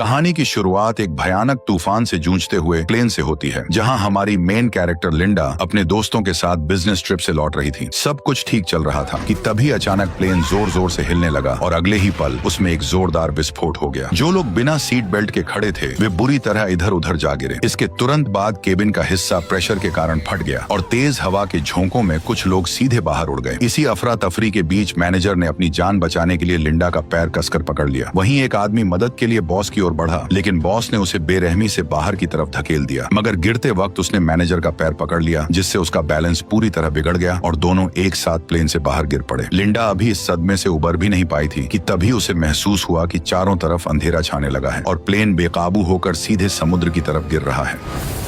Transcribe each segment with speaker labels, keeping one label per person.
Speaker 1: कहानी की शुरुआत एक भयानक तूफान से जूझते हुए प्लेन से होती है, जहां हमारी मेन कैरेक्टर लिंडा अपने दोस्तों के साथ बिजनेस ट्रिप से लौट रही थी। सब कुछ ठीक चल रहा था कि तभी अचानक प्लेन जोर जोर से हिलने लगा और अगले ही पल उसमें एक जोरदार विस्फोट हो गया। जो लोग बिना सीट बेल्ट के खड़े थे वे बुरी तरह इधर उधर जा गिरे। इसके तुरंत बाद केबिन का हिस्सा प्रेशर के कारण फट गया और तेज हवा के झोंकों में कुछ लोग सीधे बाहर उड़ गए। इसी अफरा तफरी के बीच मैनेजर ने अपनी जान बचाने के लिए लिंडा का पैर कसकर पकड़ लिया। वहीं एक आदमी मदद के लिए बॉस की ओर बढ़ा, लेकिन बॉस ने उसे बेरहमी से बाहर की तरफ धकेल दिया। मगर गिरते वक्त उसने मैनेजर का पैर पकड़ लिया, जिससे उसका बैलेंस पूरी तरह बिगड़ गया और दोनों एक साथ प्लेन से बाहर गिर पड़े। लिंडा अभी इस सदमे से उबर भी नहीं पाई थी कि तभी उसे महसूस हुआ कि चारों तरफ अंधेरा छाने लगा है और प्लेन बेकाबू होकर सीधे समुद्र की तरफ गिर रहा है।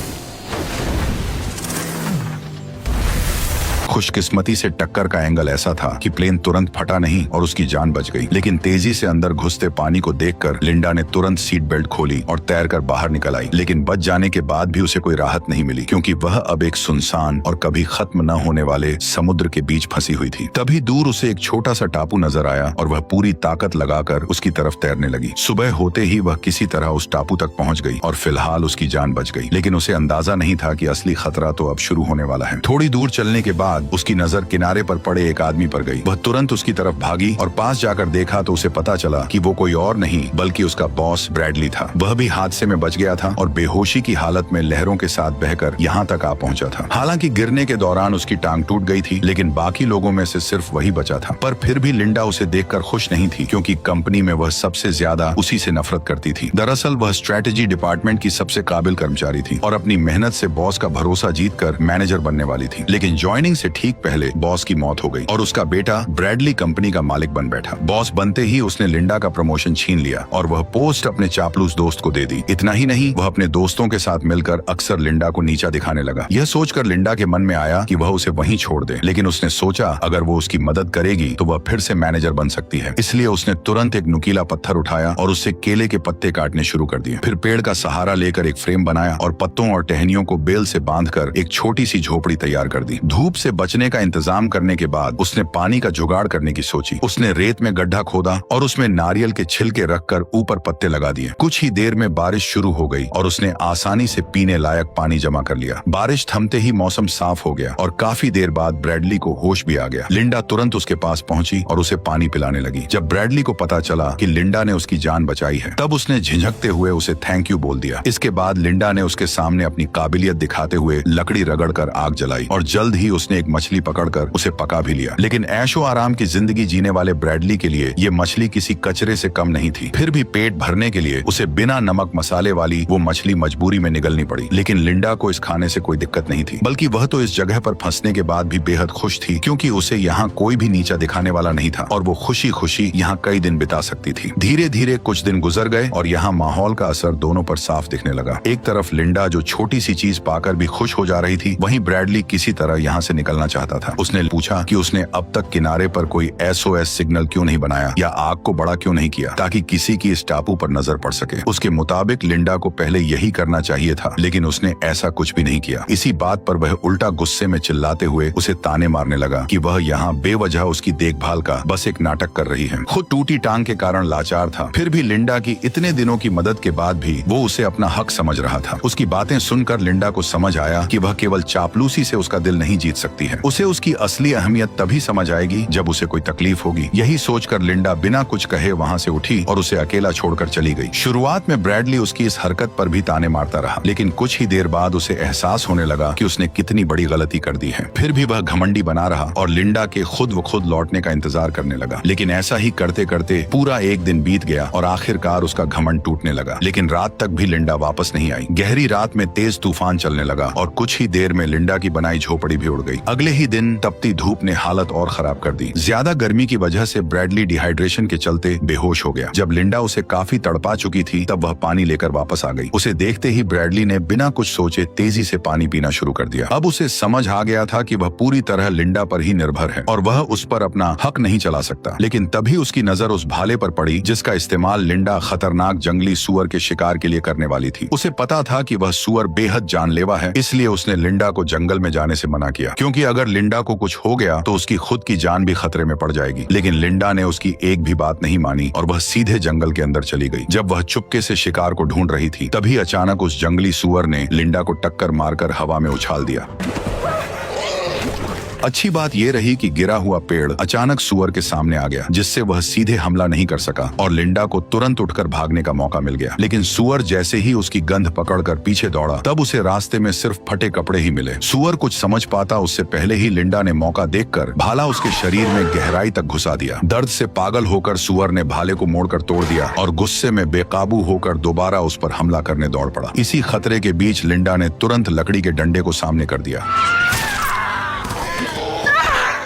Speaker 1: खुशकिस्मती से टक्कर का एंगल ऐसा था कि प्लेन तुरंत फटा नहीं और उसकी जान बच गई, लेकिन तेजी से अंदर घुसते पानी को देखकर लिंडा ने तुरंत सीट बेल्ट खोली और तैरकर बाहर निकल आई। लेकिन बच जाने के बाद भी उसे कोई राहत नहीं मिली, क्योंकि वह अब एक सुनसान और कभी खत्म न होने वाले समुद्र के बीच फंसी हुई थी। तभी दूर उसे एक छोटा सा टापू नजर आया और वह पूरी ताकत लगाकर उसकी तरफ तैरने लगी। सुबह होते ही वह किसी तरह उस टापू तक पहुंच गई और फिलहाल उसकी जान बच गई, लेकिन उसे अंदाजा नहीं था कि असली खतरा तो अब शुरू होने वाला है। थोड़ी दूर चलने के बाद उसकी नजर किनारे पर पड़े एक आदमी पर गई। वह तुरंत उसकी तरफ भागी और पास जाकर देखा तो उसे पता चला कि वो कोई और नहीं बल्कि उसका बॉस ब्रैडली था। वह भी हादसे में बच गया था और बेहोशी की हालत में लहरों के साथ बहकर यहाँ तक आ पहुंचा था। हालांकि गिरने के दौरान उसकी टांग टूट गई थी, लेकिन बाकी लोगों में से सिर्फ वही बचा था। पर फिर भी लिंडा उसे देखकर खुश नहीं थी, क्योंकि कंपनी में वह सबसे ज्यादा उसी से नफरत करती थी। दरअसल वह स्ट्रेटेजी डिपार्टमेंट की सबसे काबिल कर्मचारी थी और अपनी मेहनत से बॉस का भरोसा जीतकर मैनेजर बनने वाली थी। लेकिन ज्वाइनिंग से ठीक पहले बॉस की मौत हो गई और उसका बेटा ब्रैडली कंपनी का मालिक बन बैठा। बॉस बनते ही उसने लिंडा का प्रमोशन छीन लिया और वह पोस्ट अपने चापलूस दोस्त को दे दी। इतना ही नहीं, वह अपने दोस्तों के साथ मिलकर अक्सर लिंडा को नीचा दिखाने लगा। यह सोचकर लिंडा के मन में आया कि वह उसे वहीं छोड़ दे, लेकिन उसने सोचा अगर वो उसकी मदद करेगी तो वह फिर से मैनेजर बन सकती है। इसलिए उसने तुरंत एक नुकीला पत्थर उठाया और उससे केले के पत्ते काटने शुरू कर दिए। फिर पेड़ का सहारा लेकर एक फ्रेम बनाया और पत्तों और टहनियों को बेल से बांधकर एक छोटी सी झोपड़ी तैयार कर दी। धूप से बचने का इंतजाम करने के बाद उसने पानी का जुगाड़ करने की सोची। उसने रेत में गड्ढा खोदा और उसमें नारियल के छिलके रखकर ऊपर पत्ते लगा दिए। कुछ ही देर में बारिश शुरू हो गई और उसने आसानी से पीने लायक पानी जमा कर लिया। बारिश थमते ही मौसम साफ हो गया और काफी देर बाद ब्रैडली को होश भी आ गया। लिंडा तुरंत उसके पास पहुंची और उसे पानी पिलाने लगी। जब ब्रैडली को पता चला कि लिंडा ने उसकी जान बचाई है, तब उसने झिझकते हुए उसे थैंक यू बोल दिया। इसके बाद लिंडा ने उसके सामने अपनी काबिलियत दिखाते हुए लकड़ी रगड़कर आग जलाई और जल्द ही उसने एक मछली पकड़कर उसे पका भी लिया। लेकिन ऐशो आराम की जिंदगी जीने वाले ब्रैडली के लिए ये मछली किसी कचरे से कम नहीं थी। फिर भी पेट भरने के लिए उसे बिना नमक मसाले वाली वो मछली मजबूरी में निगलनी पड़ी। लेकिन लिंडा को इस खाने से कोई दिक्कत नहीं थी, बल्कि वह तो इस जगह पर फंसने के बाद भी बेहद खुश थी, क्योंकि उसे यहाँ कोई भी नीचा दिखाने वाला नहीं था और वो खुशी खुशी यहाँ कई दिन बिता सकती थी। धीरे धीरे कुछ दिन गुजर गए और यहाँ माहौल का असर दोनों पर साफ दिखने लगा। एक तरफ लिंडा जो छोटी सी चीज पाकर भी खुश हो जा रही थी, वहीं ब्रैडली किसी तरह यहाँ से निकलना चाहता था। उसने पूछा कि उसने अब तक किनारे पर कोई SOS सिग्नल क्यों नहीं बनाया या आग को बड़ा क्यों नहीं किया, ताकि किसी की इस टापू पर नजर पड़ सके। उसके मुताबिक लिंडा को पहले यही करना चाहिए था, लेकिन उसने ऐसा कुछ भी नहीं किया। इसी बात पर वह उल्टा गुस्से में चिल्लाते हुए उसे ताने मारने लगा कि वह यहाँ बेवजह उसकी देखभाल का बस एक नाटक कर रही है। खुद टूटी टांग के कारण लाचार था, फिर भी लिंडा की इतने दिनों की मदद के बाद भी वो उसे अपना हक समझ रहा था। उसकी बातें सुनकर लिंडा को समझ आया कि वह केवल चापलूसी से उसका दिल नहीं जीत सकती है। उसे उसकी असली अहमियत तभी समझ आएगी जब उसे कोई तकलीफ होगी। यही सोचकर लिंडा बिना कुछ कहे वहाँ से उठी और उसे अकेला छोड़कर चली गई। शुरुआत में ब्रैडली उसकी इस हरकत पर भी ताने मारता रहा, लेकिन कुछ ही देर बाद उसे एहसास होने लगा कि उसने कितनी बड़ी गलती कर दी है। फिर भी वह घमंडी बना रहा और लिंडा के खुद व खुद लौटने का इंतजार करने लगा। लेकिन ऐसा ही करते करते पूरा एक दिन बीत गया और आखिरकार उसका घमंड टूटने लगा। लेकिन रात तक भी लिंडा वापस नहीं आई। गहरी रात में तेज तूफान चलने लगा और कुछ ही देर में लिंडा की बनाई झोपड़ी भी उड़ गई। अगले ही दिन तपती धूप ने हालत और खराब कर दी। ज्यादा गर्मी की वजह से ब्रैडली डिहाइड्रेशन के चलते बेहोश हो गया। जब लिंडा उसे काफी तड़पा चुकी थी, तब वह पानी लेकर वापस आ गई। उसे देखते ही ब्रैडली ने बिना कुछ सोचे तेजी से पानी पीना शुरू कर दिया। अब उसे समझ आ गया था कि वह पूरी तरह लिंडा पर ही निर्भर है और वह उस पर अपना हक नहीं चला सकता। लेकिन तभी उसकी नजर उस भाले पर पड़ी जिसका इस्तेमाल लिंडा खतरनाक जंगली सुअर के शिकार के लिए करने वाली थी। उसे पता था कि वह सुअर बेहद जानलेवा है, इसलिए उसने लिंडा को जंगल में जाने से मना किया, क्योंकि अगर लिंडा को कुछ हो गया तो उसकी खुद की जान भी खतरे में पड़ जाएगी। लेकिन लिंडा ने उसकी एक भी बात नहीं मानी और वह सीधे जंगल के अंदर चली गई। जब वह चुपके से शिकार को ढूंढ रही थी, तभी अचानक उस जंगली सुअर ने लिंडा को टक्कर मारकर हवा में उछाल दिया। अच्छी बात यह रही कि गिरा हुआ पेड़ अचानक सुअर के सामने आ गया, जिससे वह सीधे हमला नहीं कर सका और लिंडा को तुरंत उठकर भागने का मौका मिल गया। लेकिन सुअर जैसे ही उसकी गंध पकड़कर पीछे दौड़ा, तब उसे रास्ते में सिर्फ फटे कपड़े ही मिले। सुअर कुछ समझ पाता उससे पहले ही लिंडा ने मौका देखकर भाला उसके शरीर में गहराई तक घुसा दिया। दर्द से पागल होकर सुअर ने भाले को मोड़कर तोड़ दिया और गुस्से में बेकाबू होकर दोबारा उस पर हमला करने दौड़ पड़ा। इसी खतरे के बीच लिंडा ने तुरंत लकड़ी के डंडे को सामने कर दिया।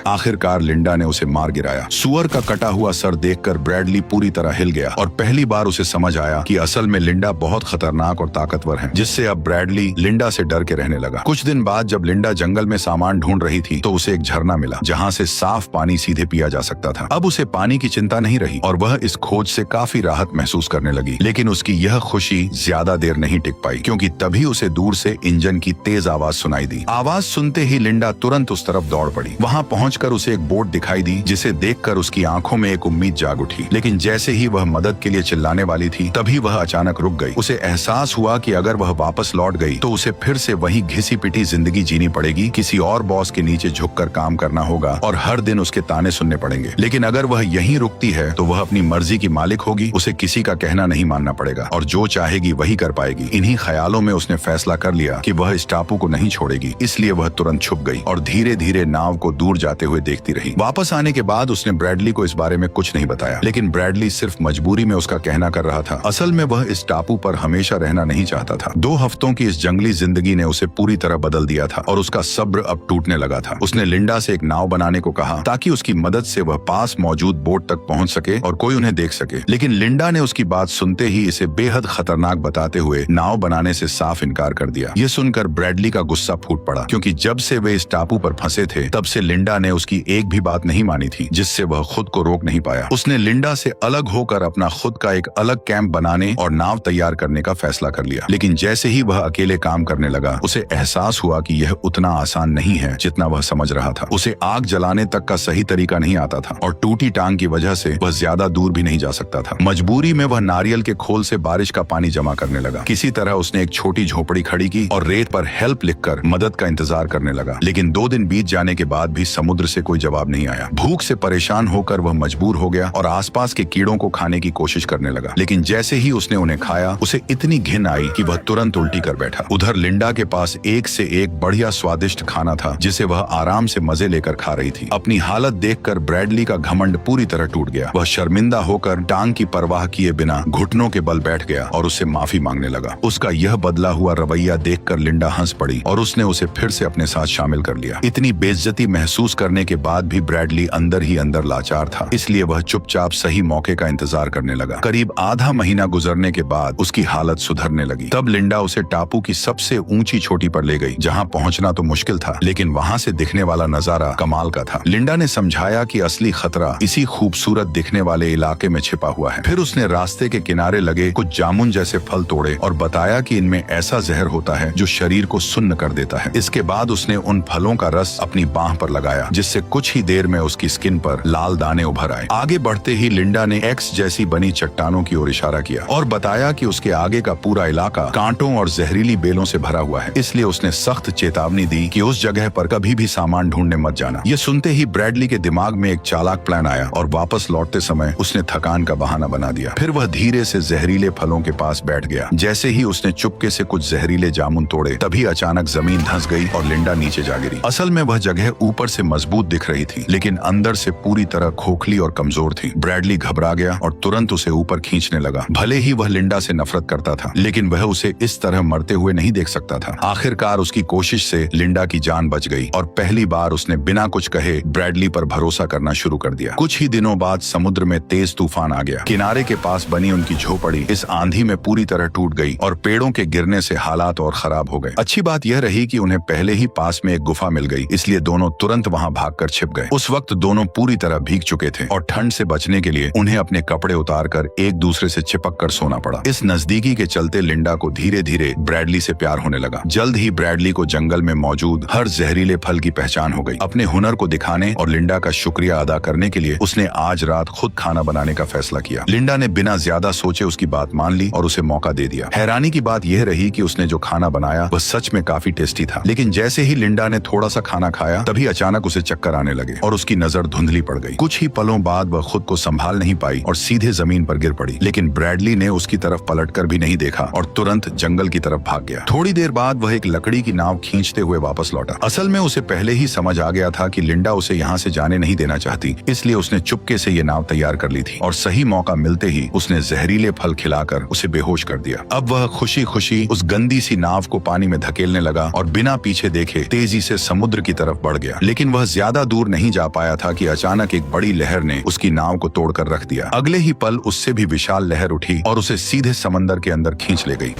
Speaker 1: आखिरकार लिंडा ने उसे मार गिराया। सुअर का कटा हुआ सर देखकर ब्रैडली पूरी तरह हिल गया और पहली बार उसे समझ आया कि असल में लिंडा बहुत खतरनाक और ताकतवर है, जिससे अब ब्रैडली लिंडा से डर के रहने लगा। कुछ दिन बाद जब लिंडा जंगल में सामान ढूंढ रही थी, तो उसे एक झरना मिला जहाँ से साफ पानी सीधे पिया जा सकता था। अब उसे पानी की चिंता नहीं रही और वह इस खोज से काफी राहत महसूस करने लगी। लेकिन उसकी यह खुशी ज्यादा देर नहीं टिक पाई, क्योंकि तभी उसे दूर से इंजन की तेज आवाज सुनाई दी। आवाज सुनते ही लिंडा तुरंत उस तरफ दौड़ पड़ी। वहाँ पहुंचकर उसे एक बोट दिखाई दी, जिसे देखकर उसकी आंखों में एक उम्मीद जाग उठी। लेकिन जैसे ही वह मदद के लिए चिल्लाने वाली थी, तभी वह अचानक रुक गई। उसे एहसास हुआ कि अगर वह वापस लौट गई तो उसे फिर से वही घिसी पिटी जिंदगी जीनी पड़ेगी। किसी और बॉस के नीचे झुककर काम करना होगा और हर दिन उसके ताने सुनने पड़ेंगे। लेकिन अगर वह यहीं रुकती है तो वह अपनी मर्जी की मालिक होगी, उसे किसी का कहना नहीं मानना पड़ेगा और जो चाहेगी वही कर पाएगी। इन्हीं ख्यालों में उसने फैसला कर लिया कि वह इस टापू को नहीं छोड़ेगी। इसलिए वह तुरंत छुप गई और धीरे धीरे नाव को दूर जाते हुए देखती रही। वापस आने के बाद उसने ब्रैडली को इस बारे में कुछ नहीं बताया, लेकिन ब्रैडली सिर्फ मजबूरी में उसका कहना कर रहा था। असल में वह इस टापू पर हमेशा रहना नहीं चाहता था। 2 हफ्तों की इस जंगली जिंदगी ने उसे पूरी तरह बदल दिया था और उसका सब्र अब टूटने लगा था। उसने लिंडा से एक नाव बनाने को कहा, ताकि उसकी मदद से वह पास मौजूद बोट तक पहुंच सके और कोई उन्हें देख सके। लेकिन लिंडा ने उसकी बात सुनते ही इसे बेहद खतरनाक बताते हुए नाव बनाने से साफ इनकार कर दिया। ये सुनकर ब्रैडली का गुस्सा फूट पड़ा, क्योंकि जब से वे इस टापू पर फंसे थे, तब से लिंडा ने उसकी एक भी बात नहीं मानी थी, जिससे वह खुद को रोक नहीं पाया। उसने लिंडा से अलग होकर अपना खुद का एक अलग कैंप बनाने और नाव तैयार करने का फैसला कर लिया। लेकिन जैसे ही वह अकेले काम करने लगा, उसे एहसास हुआ कि यह उतना आसान नहीं है जितना वह समझ रहा था। उसे आग जलाने तक का सही तरीका नहीं आता था और टूटी टांग की वजह से वह ज्यादा दूर भी नहीं जा सकता था। मजबूरी में वह नारियल के खोल से बारिश का पानी जमा करने लगा। किसी तरह उसने एक छोटी झोपड़ी खड़ी की और रेत पर हेल्प लिखकर मदद का इंतजार करने लगा। लेकिन 2 दिन बीत जाने के बाद भी समुद्र से कोई जवाब नहीं आया। भूख से परेशान होकर वह मजबूर हो गया और आसपास के कीड़ों को खाने की कोशिश करने लगा। लेकिन जैसे ही उसने उन्हें खाया, उसे इतनी घिन आई कि वह तुरंत उल्टी कर बैठा। उधर लिंडा के पास एक से एक बढ़िया स्वादिष्ट खाना था, जिसे वह आराम से मजे लेकर खा रही थी। अपनी हालत देखकर ब्रैडली का घमंड पूरी तरह टूट गया। वह शर्मिंदा होकर टांग की परवाह किए बिना घुटनों के बल बैठ गया और उससे माफी मांगने लगा। उसका यह बदला हुआ रवैया देखकर लिंडा हंस पड़ी और उसने उसे फिर से अपने साथ शामिल कर लिया। इतनी बेइज्जती महसूस करने के बाद भी ब्रैडली अंदर ही अंदर लाचार था, इसलिए वह चुपचाप सही मौके का इंतजार करने लगा। करीब आधा महीना गुजरने के बाद उसकी हालत सुधरने लगी। तब लिंडा उसे टापू की सबसे ऊंची चोटी पर ले गई, जहां पहुंचना तो मुश्किल था, लेकिन वहां से दिखने वाला नजारा कमाल का था। लिंडा ने समझाया कि असली खतरा इसी खूबसूरत दिखने वाले इलाके में छिपा हुआ है। फिर उसने रास्ते के किनारे लगे कुछ जामुन जैसे फल तोड़े और बताया कि इनमें ऐसा जहर होता है जो शरीर को सुन्न कर देता है। इसके बाद उसने उन फलों का रस अपनी बाह पर लगाया, जिससे कुछ ही देर में उसकी स्किन पर लाल दाने उभर आए। आगे बढ़ते ही लिंडा ने एक्स जैसी बनी चट्टानों की ओर इशारा किया और बताया कि उसके आगे का पूरा इलाका कांटों और जहरीली बेलों से भरा हुआ है, इसलिए उसने सख्त चेतावनी दी कि उस जगह पर कभी भी सामान ढूंढने मत जाना। ये सुनते ही ब्रैडली के दिमाग में एक चालाक प्लान आया और वापस लौटते समय उसने थकान का बहाना बना दिया। फिर वह धीरे से जहरीले फलों के पास बैठ गया। जैसे ही उसने चुपके से कुछ जहरीले जामुन तोड़े, तभी अचानक जमीन धंस गई और लिंडा नीचे जा गिरी। असल में वह जगह ऊपर से मजबूत दिख रही थी, लेकिन अंदर से पूरी तरह खोखली और कमजोर थी। ब्रैडली घबरा गया और तुरंत उसे ऊपर खींचने लगा। भले ही वह लिंडा से नफरत करता था, लेकिन वह उसे इस तरह मरते हुए नहीं देख सकता था। आखिरकार उसकी कोशिश से लिंडा की जान बच गई और पहली बार उसने बिना कुछ कहे ब्रैडली पर भरोसा करना शुरू कर दिया। कुछ ही दिनों बाद समुद्र में तेज तूफान आ गया। किनारे के पास बनी उनकी झोपड़ी इस आंधी में पूरी तरह टूट गई और पेड़ों के गिरने से हालात और खराब हो गए। अच्छी बात यह रही कि उन्हें पहले ही पास में एक गुफा मिल गई, इसलिए दोनों तुरंत वहां भागकर छिप गए। उस वक्त दोनों पूरी तरह भीग चुके थे और ठंड से बचने के लिए उन्हें अपने कपड़े उतारकर एक दूसरे से चिपक कर सोना पड़ा। इस नजदीकी के चलते लिंडा को धीरे धीरे ब्रैडली से प्यार होने लगा। जल्द ही ब्रैडली को जंगल में मौजूद हर जहरीले फल की पहचान हो गई। अपने हुनर को दिखाने और लिंडा का शुक्रिया अदा करने के लिए उसने आज रात खुद खाना बनाने का फैसला किया। लिंडा ने बिना ज्यादा सोचे उसकी बात मान ली और उसे मौका दे दिया। हैरानी की बात यह रही कि उसने जो खाना बनाया वह सच में काफी टेस्टी था, लेकिन जैसे ही लिंडा ने थोड़ा सा खाना खाया तभी अचानक उसे चक्कर आने लगे और उसकी नजर धुंधली पड़ गई। कुछ ही पलों बाद वह खुद को संभाल नहीं पाई और सीधे जमीन पर गिर पड़ी। लेकिन ब्रैडली ने उसकी तरफ पलटकर भी नहीं देखा और तुरंत जंगल की तरफ भाग गया। थोड़ी देर बाद वह एक लकड़ी की नाव खींचते हुए वापस लौटा। असल में उसे पहले ही समझ आ गया था कि लिंडा उसे यहाँ से जाने नहीं देना चाहती, इसलिए उसने चुपके से ये नाव तैयार कर ली थी और सही मौका मिलते ही उसने जहरीले फल खिलाकर उसे बेहोश कर दिया। अब वह खुशी खुशी उस गंदी सी नाव को पानी में धकेलने लगा और बिना पीछे देखे तेजी से समुद्र की तरफ बढ़ गया। लेकिन वह ज्यादा दूर नहीं जा पाया था कि अचानक एक बड़ी लहर ने उसकी नाव को तोड़कर रख दिया। अगले ही पल उससे भी विशाल लहर उठी और उसे सीधे समंदर के अंदर खींच ले गई।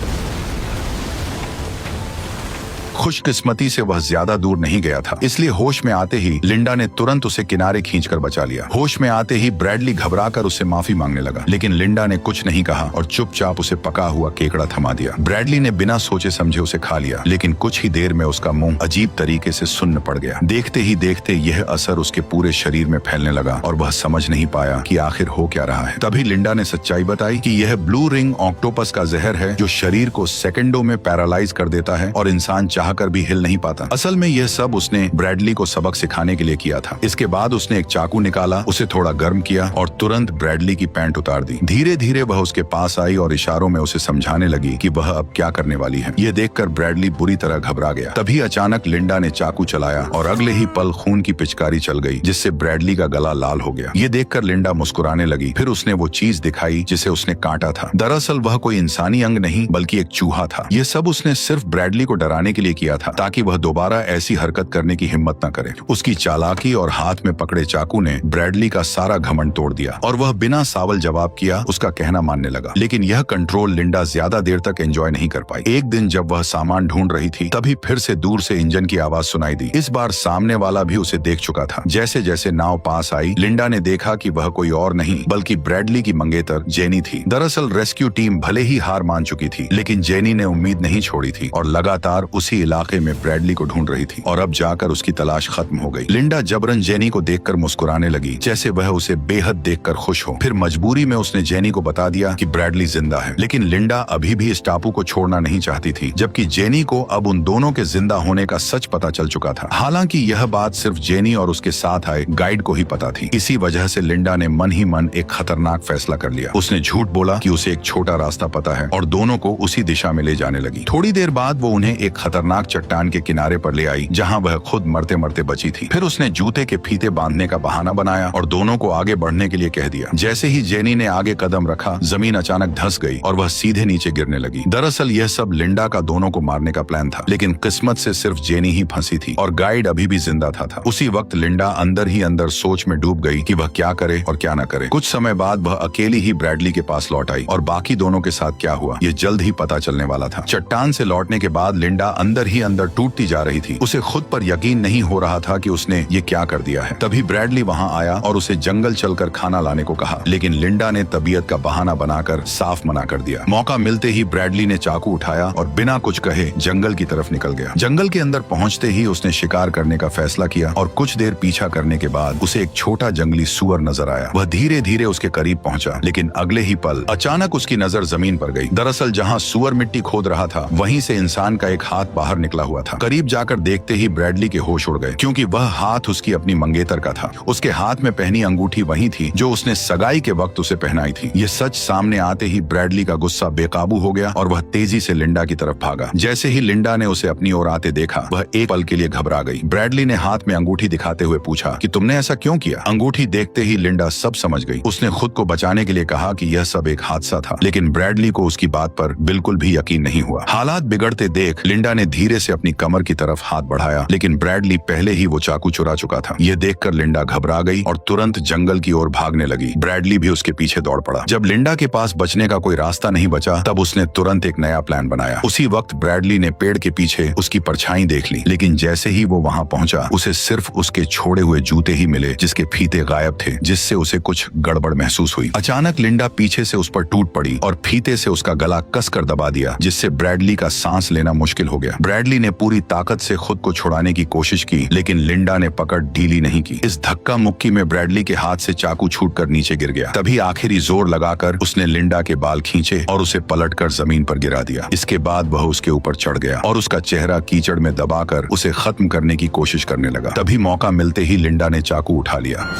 Speaker 1: खुशकिस्मती से वह ज्यादा दूर नहीं गया था, इसलिए होश में आते ही लिंडा ने तुरंत उसे किनारे खींचकर बचा लिया। होश में आते ही ब्रैडली घबराकर उससे माफी मांगने लगा, लेकिन लिंडा ने कुछ नहीं कहा और चुपचाप उसे पका हुआ केकड़ा थमा दिया। ब्रैडली ने बिना सोचे समझे उसे खा लिया, लेकिन कुछ ही देर में उसका मुंह अजीब तरीके से सुन्न पड़ गया। देखते ही देखते यह असर उसके पूरे शरीर में फैलने लगा और वह समझ नहीं पाया कि आखिर हो क्या रहा है। तभी लिंडा ने सच्चाई बताई कि यह ब्लू रिंग ऑक्टोपस का जहर है जो शरीर को सेकंडों में पैरालाइज कर देता है और इंसान चाहकर भी हिल नहीं पाता। असल में यह सब उसने ब्रैडली को सबक सिखाने के लिए किया था। इसके बाद उसने एक चाकू निकाला, उसे थोड़ा गर्म किया और तुरंत ब्रैडली की पैंट उतार दी। धीरे धीरे वह उसके पास आई और इशारों में उसे समझाने लगी कि वह अब क्या करने वाली है। यह देखकर ब्रैडली बुरी तरह घबरा गया। तभी अचानक लिंडा ने चाकू चलाया और अगले ही पल खून की पिचकारी चल गई, जिससे ब्रैडली का गला लाल हो गया। ये देखकर लिंडा मुस्कुराने लगी। फिर उसने वो चीज दिखाई जिसे उसने काटा था। दरअसल वह कोई इंसानी अंग नहीं बल्कि एक चूहा था। ये सब उसने सिर्फ ब्रैडली को डराने के लिए किया था, ताकि वह दोबारा ऐसी हरकत करने की हिम्मत न करे। उसकी चालाकी और हाथ में पकड़े चाकू ने ब्रैडली का सारा घमंड तोड़ दिया और वह बिना सावल जवाब किया उसका कहना मानने लगा। लेकिन यह कंट्रोल लिंडा ज्यादा देर तक एंजॉय नहीं कर पाई। एक दिन जब वह सामान ढूंढ रही थी तभी फिर से दूर से इंजन की आवाज सुनाई दी। इस बार सामने वाला भी उसे देख चुका था। जैसे जैसे नाव पास आई लिंडा ने देखा कि वह कोई और नहीं बल्कि ब्रैडली की मंगेतर जेनी थी। दरअसल रेस्क्यू टीम भले ही हार मान चुकी थी, लेकिन जेनी ने उम्मीद नहीं छोड़ी थी और लगातार उसी इलाके में ब्रैडली को ढूंढ रही थी और अब जाकर उसकी तलाश खत्म हो गई। लिंडा जबरन जेनी को देखकर मुस्कुराने लगी, जैसे वह उसे बेहद देखकर खुश हो। फिर मजबूरी में उसने जेनी को बता दिया कि ब्रैडली जिंदा है। लेकिन लिंडा अभी भी इस टापू को छोड़ना नहीं चाहती थी, जबकि जेनी को अब उन दोनों के जिंदा होने का सच पता चल चुका था। हालांकि यह बात सिर्फ जेनी और उसके साथ आए गाइड को ही पता थी। इसी वजह से लिंडा ने मन ही मन एक खतरनाक फैसला कर लिया। उसने झूठ बोला कि उसे एक छोटा रास्ता पता है और दोनों को उसी दिशा में ले जाने लगी। थोड़ी देर बाद वो उन्हें एक खतरनाक चट्टान के किनारे पर ले आई, जहां वह खुद मरते मरते बची थी। फिर उसने जूते के फीते बांधने का बहाना बनाया और दोनों को आगे बढ़ने के लिए कह दिया। जैसे ही जेनी ने आगे कदम रखा, जमीन अचानक धंस गई और वह सीधे नीचे गिरने लगी। दरअसल यह सब लिंडा का दोनों को मारने का प्लान था, लेकिन किस्मत से सिर्फ जेनी ही फंसी थी और गाइड अभी भी जिंदा था। उसी वक्त लिंडा अंदर ही अंदर सोच में डूब गई कि वह क्या करे और क्या न करे। कुछ समय बाद वह अकेली ही ब्रैडली के पास लौट आई और बाकी दोनों के साथ क्या हुआ ये जल्द ही पता चलने वाला था। चट्टान से लौटने के बाद लिंडा अंदर ही अंदर टूटती जा रही थी। उसे खुद पर यकीन नहीं हो रहा था कि उसने ये क्या कर दिया है। तभी ब्रैडली वहां आया और उसे जंगल चलकर खाना लाने को कहा, लेकिन लिंडा ने तबीयत का बहाना बनाकर साफ मना कर दिया। मौका मिलते ही ब्रैडली ने चाकू उठाया और बिना कुछ कहे जंगल की तरफ निकल गया। जंगल के अंदर पहुंचते ही उसने शिकार करने का फैसला किया और कुछ देर पीछा करने के बाद उसे एक छोटा जंगली सूअर नजर आया। वह धीरे धीरे उसके करीब पहुंचा, लेकिन अगले ही पल अचानक उसकी नजर जमीन पर गई। दरअसल जहां सूअर मिट्टी खोद रहा था वहीं से इंसान का एक हाथ बाहर निकला हुआ था। करीब जाकर देखते ही ब्रैडली के होश उड़ गए, क्योंकि वह हाथ उसकी अपनी मंगेतर का था। उसके हाथ में पहनी अंगूठी वही थी जो उसने सगाई के वक्त उसे पहनाई थी। ये सच सामने आते ही ब्रैडली का गुस्सा बेकाबू हो गया और वह तेजी से लिंडा की तरफ भागा। जैसे ही लिंडा ने उसे अपनी ओर आते देखा, वह एक पल के लिए घबरा गई। ब्रैडली ने हाथ में अंगूठी दिखाते हुए पूछा कि तुमने ऐसा क्यों किया? अंगूठी देखते ही लिंडा सब समझ गई। उसने खुद को बचाने के लिए कहा कि यह सब एक हादसा था, लेकिन ब्रैडली को उसकी बात पर बिल्कुल भी यकीन नहीं हुआ। हालात बिगड़ते देख लिंडा ने धीरे से अपनी कमर की तरफ हाथ बढ़ाया, लेकिन ब्रैडली पहले ही वो चाकू चुरा चुका था। ये देखकर लिंडा घबरा गई और तुरंत जंगल की ओर भागने लगी। ब्रैडली भी उसके पीछे दौड़ पड़ा। जब लिंडा के पास बचने का कोई रास्ता नहीं बचा, तब उसने तुरंत एक नया प्लान बनाया। उसी वक्त ब्रैडली ने पेड़ के पीछे उसकी परछाई देख ली, लेकिन जैसे ही वो वहां पहुंचा, उसे सिर्फ उसके छोड़े हुए जूते ही मिले, जिसके फीते गायब थे, जिससे उसे कुछ गड़बड़ महसूस हुई। अचानक लिंडा पीछे से उस पर टूट पड़ी और फीते से उसका गला कसकर दबा दिया, जिससे ब्रैडली का सांस लेना मुश्किल हो गया। ब्रैडली ने पूरी ताकत से खुद को छुड़ाने की कोशिश की, लेकिन लिंडा ने पकड़ ढीली नहीं की। इस धक्का मुक्की में ब्रैडली के हाथ से चाकू छूटकर नीचे गिर गया। तभी आखिरी जोर लगाकर उसने लिंडा के बाल खींचे और उसे पलटकर जमीन पर गिरा दिया। इसके बाद वह उसके ऊपर चढ़ गया और उसका चेहरा कीचड़ में दबाकर उसे खत्म करने की कोशिश करने लगा। तभी मौका मिलते ही लिंडा ने चाकू उठा लिया।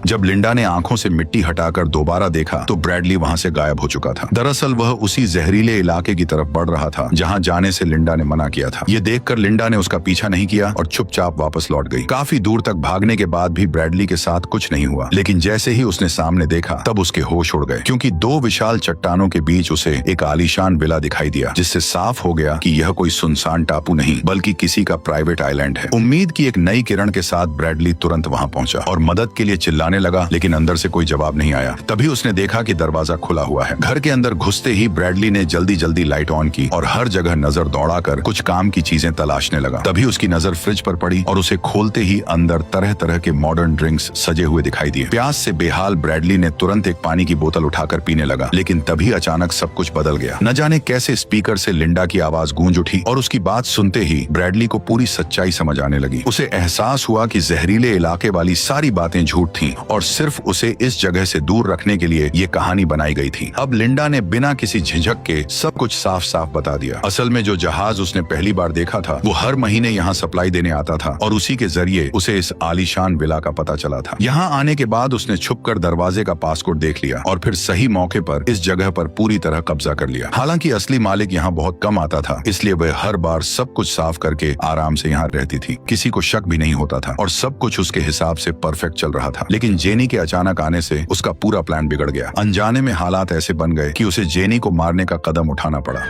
Speaker 1: जब लिंडा ने आंखों से मिट्टी हटाकर दोबारा देखा, तो ब्रैडली वहां से गायब हो चुका था। दरअसल वह उसी जहरीले इलाके की तरफ बढ़ रहा था जहां जाने से लिंडा ने मना किया था। ये देखकर लिंडा ने उसका पीछा नहीं किया और चुपचाप वापस लौट गई। काफी दूर तक भागने के बाद भी ब्रैडली के साथ कुछ नहीं हुआ, लेकिन जैसे ही उसने सामने देखा, तब उसके होश उड़ गए, क्योंकि दो विशाल चट्टानों के बीच उसे एक आलीशान विला दिखाई दिया, जिससे साफ हो गया कि यह कोई सुनसान टापू नहीं, बल्कि किसी का प्राइवेट आइलैंड है। उम्मीद की एक नई किरण के साथ ब्रैडली तुरंत वहां पहुंचा और मदद के लिए चिल्लाने लगा, लेकिन अंदर से कोई जवाब नहीं आया। तभी उसने देखा कि दरवाजा खुला हुआ है। घर के अंदर घुसते ही ब्रैडली ने जल्दी जल्दी लाइट ऑन की और हर जगह नजर दौड़ाकर कुछ काम की चीजें तलाशने लगा। तभी उसकी नजर फ्रिज पर पड़ी और उसे खोलते ही अंदर तरह तरह के मॉडर्न ड्रिंक्स सजे हुए दिखाई दिए। प्यास से बेहाल ब्रैडली ने तुरंत एक पानी की बोतल उठाकर पीने लगा, लेकिन तभी अचानक सब कुछ बदल गया। न जाने कैसे स्पीकर से लिंडा की आवाज गूंज उठी और उसकी बात सुनते ही ब्रैडली को पूरी सच्चाई समझ आने लगी। उसे एहसास हुआ कि जहरीले इलाके वाली सारी बातें झूठ थीं और सिर्फ उसे इस जगह से दूर रखने के लिए ये कहानी बनाई गई थी। अब लिंडा ने बिना किसी झिझक के सब कुछ साफ साफ बता दिया। असल में जो जहाज उसने पहली बार देखा था, वो हर महीने यहाँ सप्लाई देने आता था और उसी के जरिए उसे इस आलीशान विला का पता चला था। यहाँ आने के बाद उसने छुपकर दरवाजे का पासकोड देख लिया और फिर सही मौके पर इस जगह पर पूरी तरह कब्जा कर लिया। हालांकि असली मालिक यहाँ बहुत कम आता था, इसलिए वह हर बार सब कुछ साफ करके आराम से यहाँ रहती थी। किसी को शक भी नहीं होता था और सब कुछ उसके हिसाब से परफेक्ट चल रहा था। लेकिन जेनी के अचानक आने से उसका पूरा प्लान बिगड़ गया। अनजाने में हालात ऐसे बन गए कि उसे जेनी को मारने का कदम उठाना पड़ा।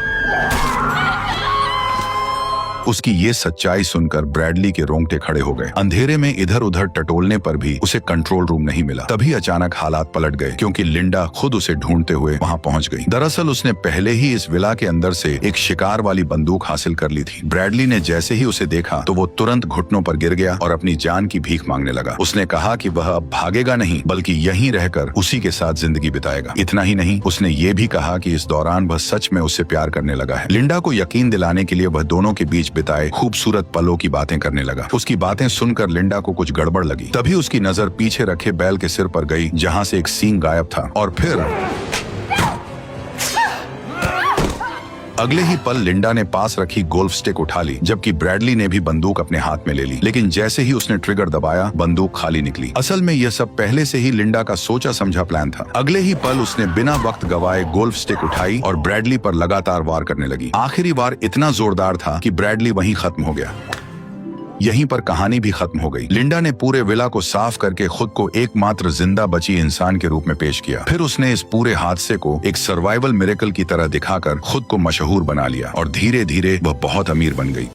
Speaker 1: उसकी ये सच्चाई सुनकर ब्रैडली के रोंगटे खड़े हो गए। अंधेरे में इधर उधर टटोलने पर भी उसे कंट्रोल रूम नहीं मिला। तभी अचानक हालात पलट गए, क्योंकि लिंडा खुद उसे ढूंढते हुए वहां पहुंच गई। दरअसल उसने पहले ही इस विला के अंदर से एक शिकार वाली बंदूक हासिल कर ली थी। ब्रैडली ने जैसे ही उसे देखा, तो वो तुरंत घुटनों पर गिर गया और अपनी जान की भीख मांगने लगा। उसने कहा कि वह अब भागेगा नहीं, बल्कि यहीं रहकर उसी के साथ जिंदगी बिताएगा। इतना ही नहीं, उसने ये भी कहा कि इस दौरान वह सच में उससे प्यार करने लगा है। लिंडा को यकीन दिलाने के लिए वह दोनों के बीच बिताए खूबसूरत पलों की बातें करने लगा। उसकी बातें सुनकर लिंडा को कुछ गड़बड़ लगी। तभी उसकी नजर पीछे रखे बैल के सिर पर गई, जहां से एक सींग गायब था, और फिर अगले ही पल लिंडा ने पास रखी गोल्फ स्टिक उठा ली, जबकि ब्रैडली ने भी बंदूक अपने हाथ में ले ली। लेकिन जैसे ही उसने ट्रिगर दबाया, बंदूक खाली निकली। असल में यह सब पहले से ही लिंडा का सोचा समझा प्लान था। अगले ही पल उसने बिना वक्त गवाए गोल्फ स्टिक उठाई और ब्रैडली पर लगातार वार करने लगी। आखिरी वार इतना जोरदार था कि ब्रैडली वहीं खत्म हो गया। यहीं पर कहानी भी खत्म हो गई। लिंडा ने पूरे विला को साफ करके खुद को एकमात्र जिंदा बची इंसान के रूप में पेश किया। फिर उसने इस पूरे हादसे को एक सर्वाइवल मिरेकल की तरह दिखाकर खुद को मशहूर बना लिया और धीरे धीरे वह बहुत अमीर बन गई।